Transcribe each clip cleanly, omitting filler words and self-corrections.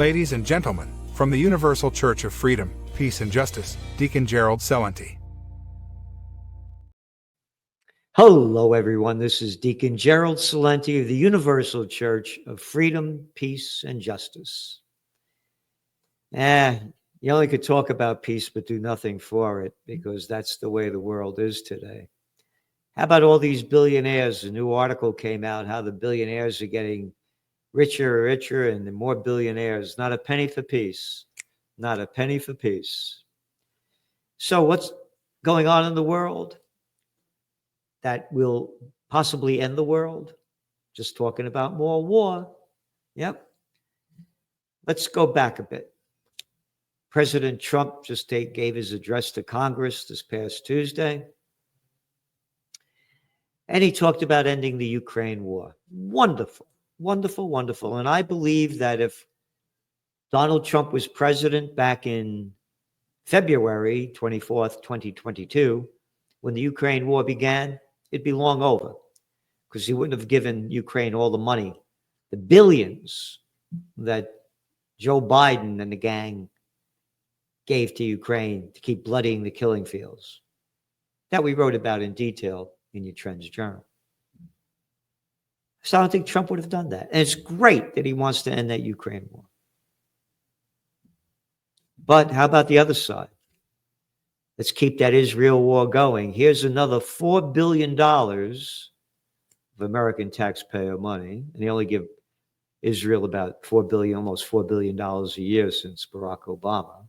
Ladies and gentlemen, from the Universal Church of Freedom, Peace and Justice, Deacon Gerald Celente. Hello, everyone. This is Deacon Gerald Celente of the Universal Church of Freedom, Peace, and Justice. You only could talk about peace but do nothing for it, because that's the way the world is today. How about all these billionaires? A new article came out how the billionaires are getting richer and richer, and the more billionaires. Not a penny for peace. Not a penny for peace. So what's going on in the world that will possibly end the world? Just talking about more war. Yep. Let's go back a bit. President Trump just gave his address to Congress this past Tuesday. And he talked about ending the Ukraine war. Wonderful, wonderful, wonderful. And I believe that if Donald Trump was president back in February 24th, 2022, when the Ukraine war began, it'd be long over, because he wouldn't have given Ukraine all the money, the billions that Joe Biden and the gang gave to Ukraine to keep bloodying the killing fields that we wrote about in detail in your Trends Journal. So I don't think Trump would have done that. And it's great that he wants to end that Ukraine war. But how about the other side? Let's keep that Israel war going. Here's another $4 billion of American taxpayer money. And they only give Israel about $4 billion, almost $4 billion a year since Barack Obama.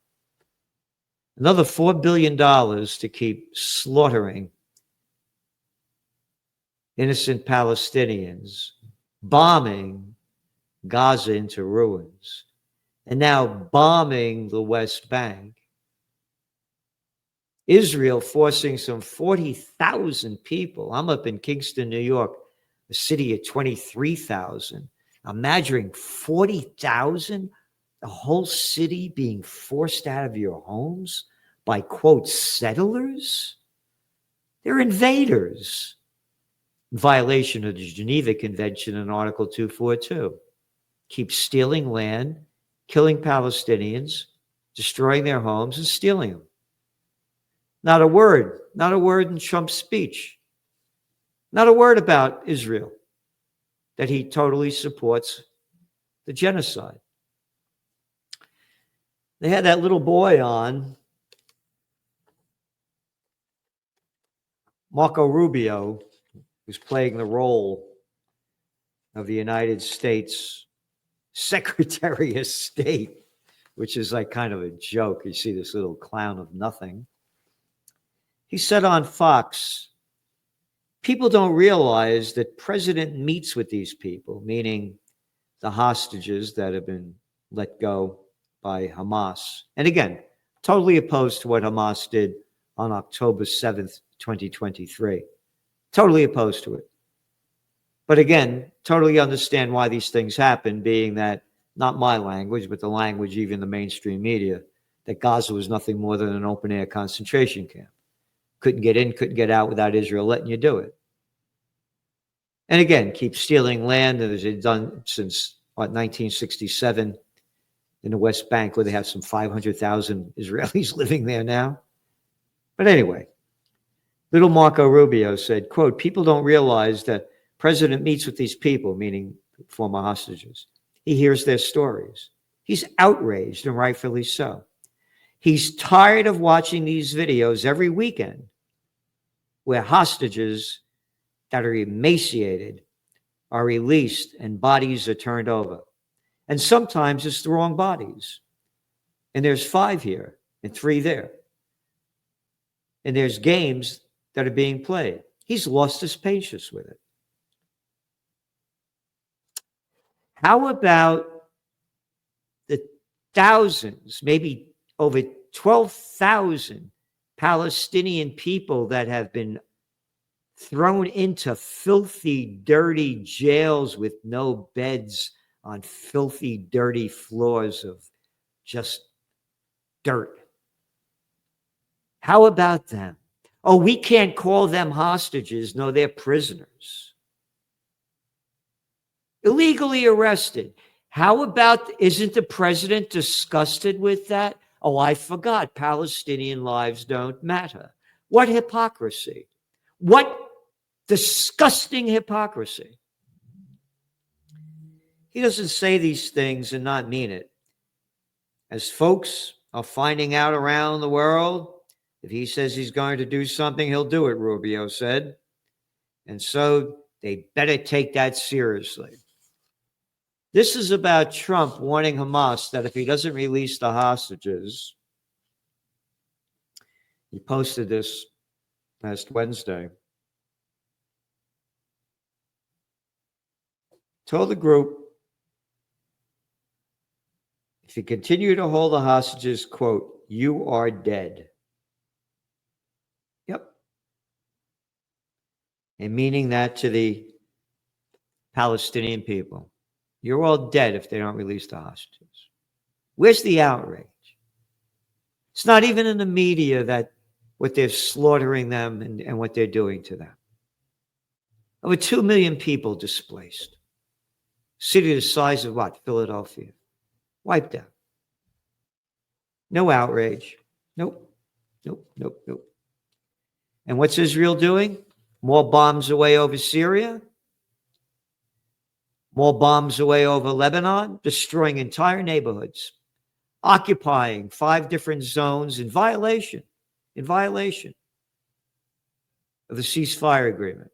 Another $4 billion to keep slaughtering innocent Palestinians, bombing Gaza into ruins, and now bombing the West Bank. Israel forcing some 40,000 people. I'm up in Kingston, New York, a city of 23,000. Imagine 40,000, the whole city being forced out of your homes by, quote, settlers? They're invaders. In violation of the Geneva Convention in Article 242. Keep stealing land, killing Palestinians, destroying their homes, and stealing them. Not a word in Trump's speech. Not a word about Israel, that he totally supports the genocide. They had that little boy on, Marco Rubio, who's playing the role of the United States Secretary of State, which is like kind of a joke. You see this little clown of nothing. He said on Fox, people don't realize that president meets with these people, meaning the hostages that have been let go by Hamas. And again, totally opposed to what Hamas did on October 7th, 2023. Totally opposed to it. But again, totally understand why these things happen, being that, not my language, but the language even the mainstream media, that Gaza was nothing more than an open-air concentration camp. Couldn't get in, couldn't get out without Israel letting you do it. And again, keep stealing land, as they've done since 1967 in the West Bank, where they have some 500,000 Israelis living there now. But anyway, little Marco Rubio said, quote, people don't realize that president meets with these people, meaning former hostages. He hears their stories. He's outraged, and rightfully so. He's tired of watching these videos every weekend where hostages that are emaciated are released and bodies are turned over. And sometimes it's the wrong bodies. And there's 5 here and 3 there. And there's games that are being played. He's lost his patience with it. How about the thousands, maybe over 12,000 Palestinian people that have been thrown into filthy, dirty jails with no beds on filthy, dirty floors of just dirt? How about them? Oh, we can't call them hostages. No, they're prisoners. Illegally arrested. How about, isn't the president disgusted with that? Oh, I forgot, Palestinian lives don't matter. What hypocrisy. What disgusting hypocrisy. He doesn't say these things and not mean it. As folks are finding out around the world, if he says he's going to do something, he'll do it, Rubio said. And so they better take that seriously. This is about Trump warning Hamas that if he doesn't release the hostages, he posted this last Wednesday, told the group, if you continue to hold the hostages, quote, you are dead. Yep. And meaning that to the Palestinian people. You're all dead if they don't release the hostages. Where's the outrage? It's not even in the media that what they're slaughtering them and what they're doing to them. Over 2 million people displaced. City the size of what? Philadelphia. Wiped out. No outrage. Nope. Nope. Nope. Nope. And what's Israel doing? More bombs away over Syria. More bombs away over Lebanon, destroying entire neighborhoods, occupying 5 different zones in violation of the ceasefire agreement.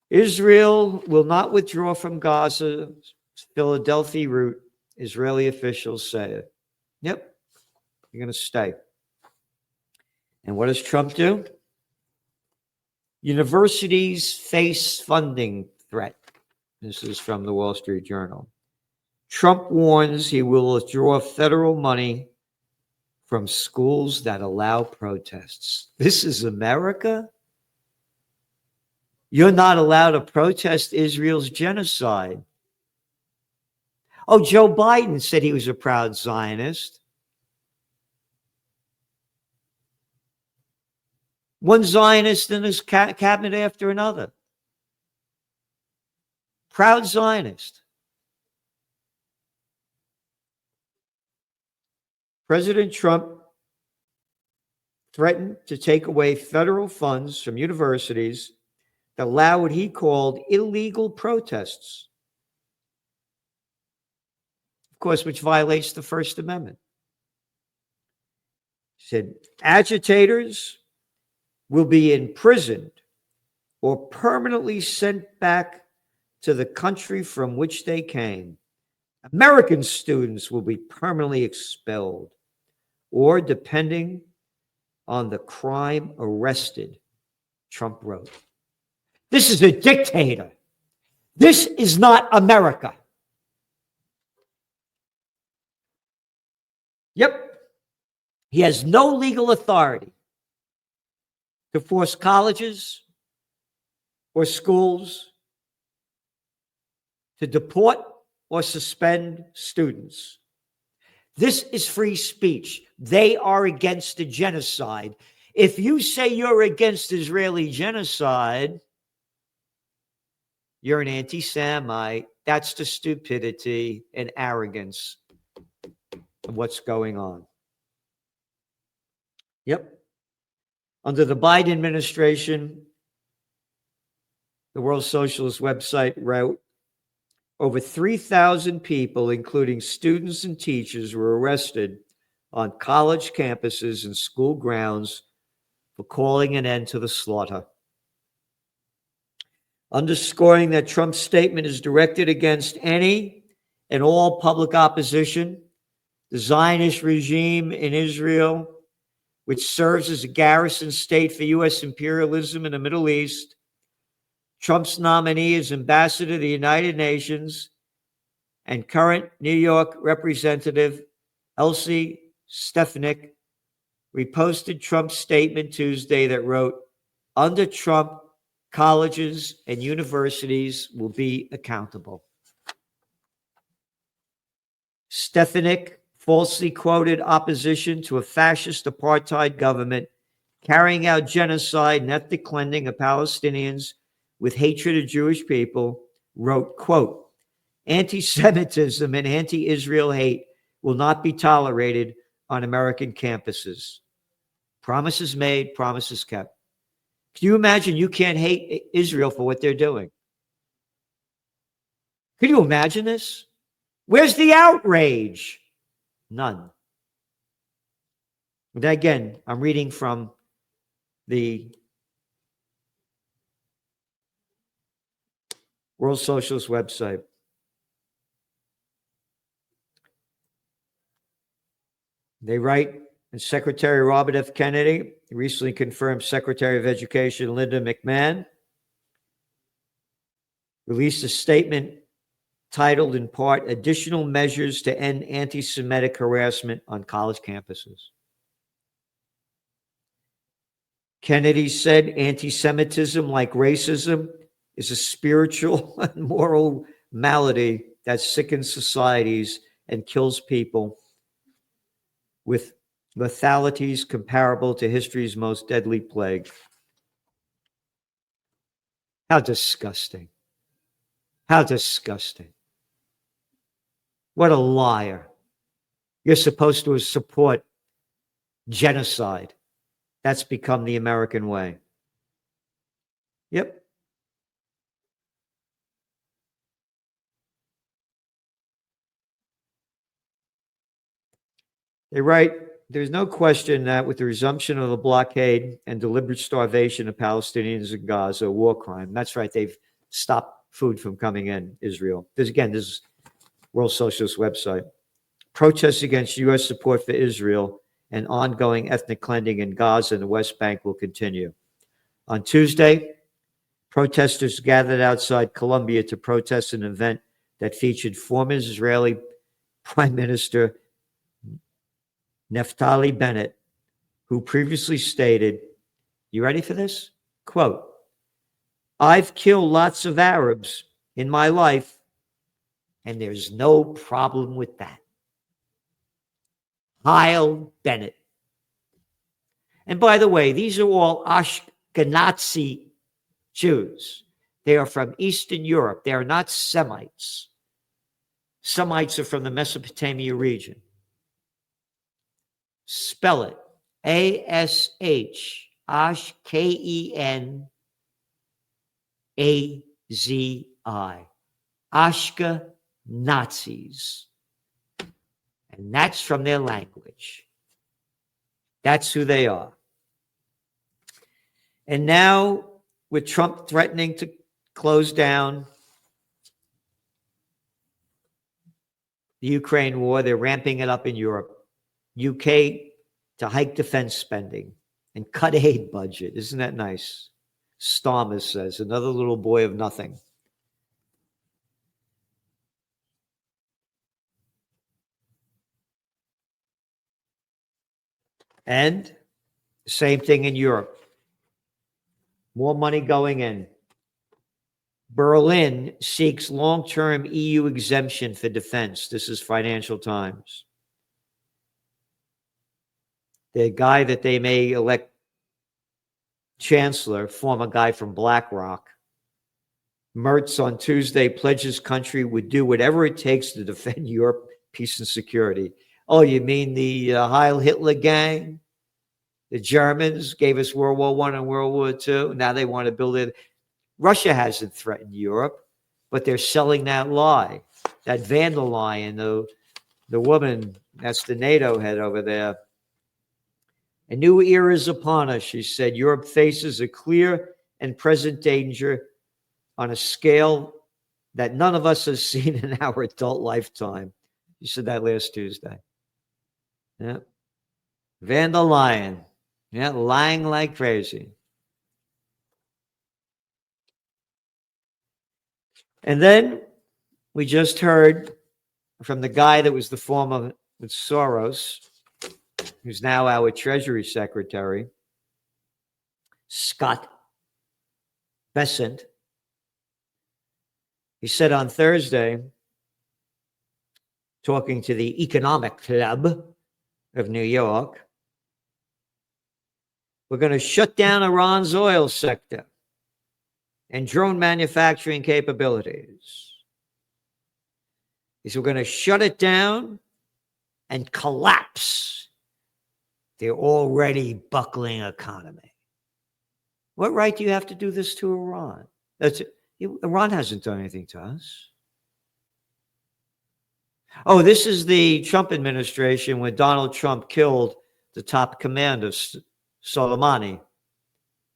Israel will not withdraw from Gaza's Philadelphia route, Israeli officials say. Yep, you're going to stay. And what does Trump do? Universities face funding threat. This is from the Wall Street Journal. Trump warns he will withdraw federal money from schools that allow protests. This is America? You're not allowed to protest Israel's genocide. Oh, Joe Biden said he was a proud Zionist. One Zionist in his cabinet after another. Proud Zionist. President Trump threatened to take away federal funds from universities that allow what he called illegal protests. Of course, which violates the First Amendment. He said, agitators will be imprisoned or permanently sent back to the country from which they came. American students will be permanently expelled or, depending on the crime, arrested, Trump wrote. This is a dictator. This is not America. Yep. He has no legal authority to force colleges or schools to deport or suspend students. This is free speech. They are against the genocide. If you say you're against Israeli genocide, you're an anti-Semite. That's the stupidity and arrogance of what's going on. Yep. Under the Biden administration, the World Socialist website wrote, over 3,000 people, including students and teachers, were arrested on college campuses and school grounds for calling an end to the slaughter. Underscoring that Trump's statement is directed against any and all public opposition, the Zionist regime in Israel, which serves as a garrison state for U.S. imperialism in the Middle East, Trump's nominee as ambassador to the United Nations and current New York Representative Elsie Stefanik reposted Trump's statement Tuesday that wrote, under Trump, colleges and universities will be accountable. Stefanik falsely quoted opposition to a fascist apartheid government carrying out genocide and ethnic cleansing of Palestinians with hatred of Jewish people, wrote, quote, anti-Semitism and anti-Israel hate will not be tolerated on American campuses. Promises made, promises kept. Can you imagine you can't hate Israel for what they're doing? Can you imagine this? Where's the outrage? None. And again, I'm reading from the World Socialist website. They write, and Secretary Robert F. Kennedy recently confirmed Secretary of Education Linda McMahon released a statement titled in part, Additional Measures to End Anti-Semitic Harassment on College Campuses. Kennedy said anti-Semitism, like racism, is a spiritual and moral malady that sickens societies and kills people with lethalities comparable to history's most deadly plague. How disgusting. How disgusting. What a liar. You're supposed to support genocide. That's become the American way. Yep. They write, there's no question that with the resumption of the blockade and deliberate starvation of Palestinians in Gaza, a war crime. That's right, they've stopped food from coming in, Israel. This is World Socialist website. Protests against U.S. support for Israel and ongoing ethnic cleansing in Gaza and the West Bank will continue. On Tuesday, protesters gathered outside Columbia to protest an event that featured former Israeli Prime Minister Naftali Bennett, who previously stated, you ready for this? Quote, I've killed lots of Arabs in my life, and there's no problem with that. Heil Bennett. And by the way, these are all Ashkenazi Jews. They are from Eastern Europe. They are not Semites. Semites are from the Mesopotamia region. Spell it. A-S-H, Ash, K-E-N-A-Z-I. Ashka Nazis. And that's from their language. That's who they are. And now, with Trump threatening to close down the Ukraine war, they're ramping it up in Europe. UK to hike defense spending and cut aid budget. Isn't that nice? Starmer says, another little boy of nothing. And same thing in Europe. More money going in. Berlin seeks long-term EU exemption for defense. This is Financial Times. The guy that they may elect chancellor, former guy from BlackRock, Merz on Tuesday pledges country would do whatever it takes to defend Europe, peace and security. Oh, you mean the Heil Hitler gang? The Germans gave us World War I and World War II. Now they want to build it. Russia hasn't threatened Europe, but they're selling that lie. That van der Leyen, the woman, that's the NATO head over there. A new era is upon us, she said. Europe faces a clear and present danger on a scale that none of us has seen in our adult lifetime. You said that last Tuesday. Yeah. Van der Leyen. Yeah, lying like crazy. And then we just heard from the guy that was the former with Soros, who's now our Treasury Secretary, Scott Bessent. He said on Thursday, talking to the Economic Club of New York, We're going to shut down Iran's oil sector and drone manufacturing capabilities. He said, we're going to shut it down and collapse their already buckling economy. What right do you have to do this to Iran? Iran hasn't done anything to us. Oh, this is the Trump administration when Donald Trump killed the top commander, Soleimani,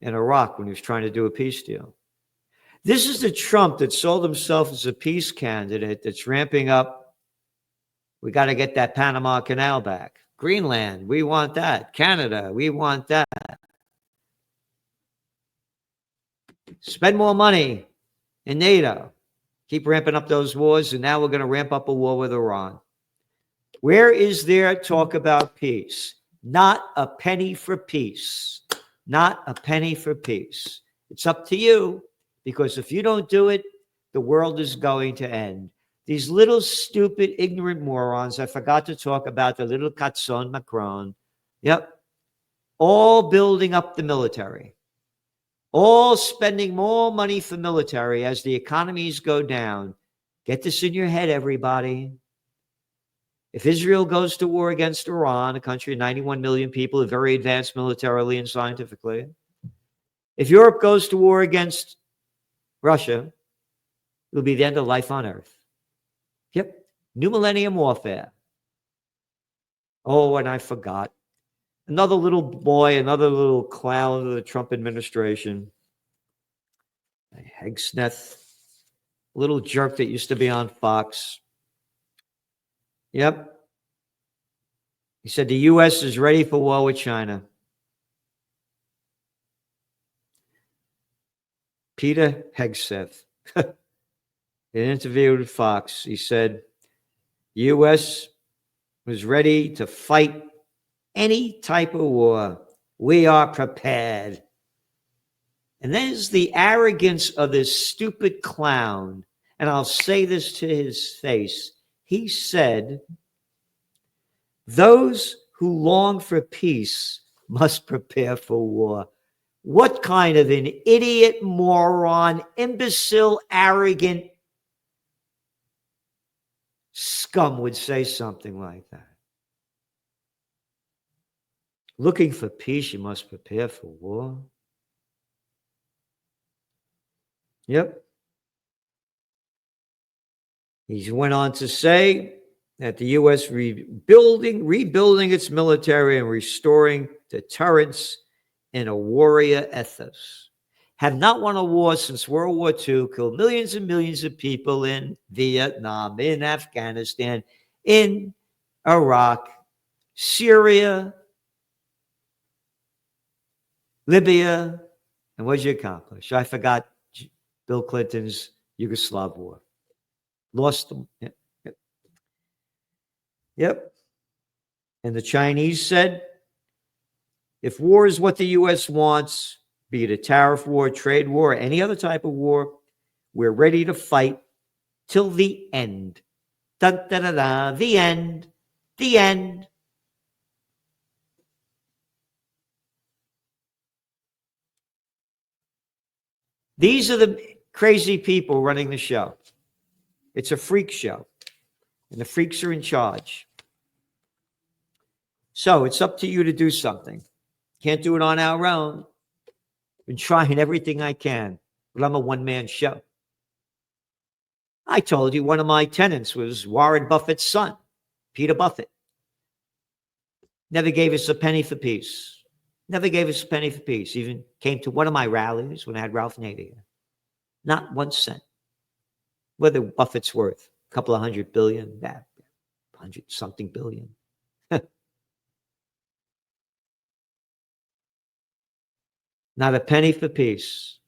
in Iraq when he was trying to do a peace deal. This is the Trump that sold himself as a peace candidate that's ramping up. We got to get that Panama Canal back. Greenland, we want that. Canada, we want that. Spend more money in NATO. Keep ramping up those wars, and now we're going to ramp up a war with Iran. Where is there talk about peace? Not a penny for peace. Not a penny for peace. It's up to you, because if you don't do it, the world is going to end. These little stupid, ignorant morons, I forgot to talk about the little Catson Macron. Yep. All building up the military. All spending more money for military as the economies go down. Get this in your head, everybody. If Israel goes to war against Iran, a country of 91 million people, very advanced militarily and scientifically, if Europe goes to war against Russia, it will be the end of life on earth. Yep. New millennium warfare. Oh, and I forgot. Another little boy, another little clown of the Trump administration. Hegseth, little jerk that used to be on Fox. Yep. He said the U.S. is ready for war with China. Peter Hegseth, in an interview with Fox, he said, U.S. was ready to fight any type of war. We are prepared. And there's the arrogance of this stupid clown. And I'll say this to his face. He said, those who long for peace must prepare for war. What kind of an idiot, moron, imbecile, arrogant scum would say something like that? Looking for peace, you must prepare for war. Yep. He went on to say that the U.S. rebuilding its military and restoring deterrence in a warrior ethos. Have not won a war since World War II, killed millions and millions of people in Vietnam, in Afghanistan, in Iraq, Syria, Libya, and what did you accomplish? I forgot Bill Clinton's Yugoslav war. Lost them. Yep. And the Chinese said, if war is what the U.S. wants, be it a tariff war, trade war, or any other type of war, we're ready to fight till the end. Dun, da, da, da, the end. The end. These are the crazy people running the show. It's a freak show, and the freaks are in charge. So it's up to you to do something. Can't do it on our own. Been trying everything I can, but I'm a one-man show. I told you one of my tenants was Warren Buffett's son, Peter Buffett. Never gave us a penny for peace. Never gave us a penny for peace. Even came to one of my rallies when I had Ralph Nader. Not 1 cent. Whether Buffett's worth a couple of $100 billion, that 100-something billion. Not a penny for peace.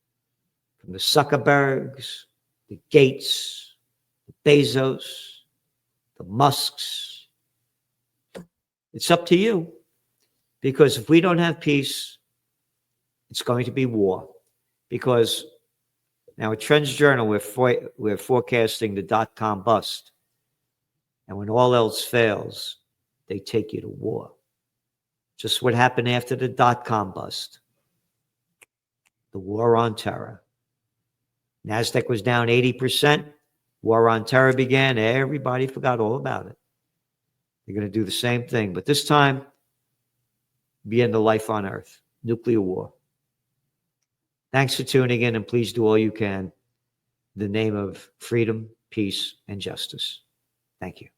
From the Zuckerbergs, the Gates, the Bezos, the Musks. It's up to you. Because if we don't have peace, it's going to be war. Because now at Trends Journal, we're forecasting the dot-com bust. And when all else fails, they take you to war. Just what happened after the dot-com bust. The war on terror. NASDAQ was down 80%. War on terror began. Everybody forgot all about it. They're going to do the same thing, but this time, be end the life on earth. Nuclear war. Thanks for tuning in, and please do all you can in the name of freedom, peace, and justice. Thank you.